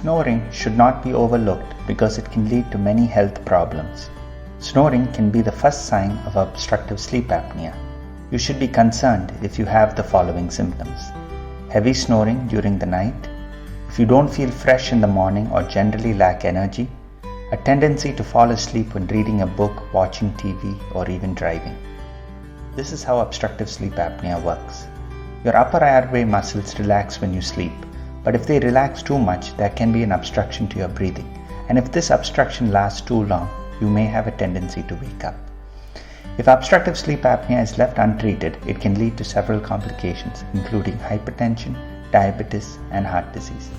Snoring should not be overlooked because it can lead to many health problems. Snoring can be the first sign of obstructive sleep apnea. You should be concerned if you have the following symptoms: heavy snoring during the night, if you don't feel fresh in the morning or generally lack energy, a tendency to fall asleep when reading a book, watching TV, or even driving. This is how obstructive sleep apnea works. Your upper airway muscles relax when you sleep, but if they relax too much, there can be an obstruction to your breathing, and if this obstruction lasts too long, you may have a tendency to wake up. If obstructive sleep apnea is left untreated, it can lead to several complications, including hypertension, diabetes, and heart disease.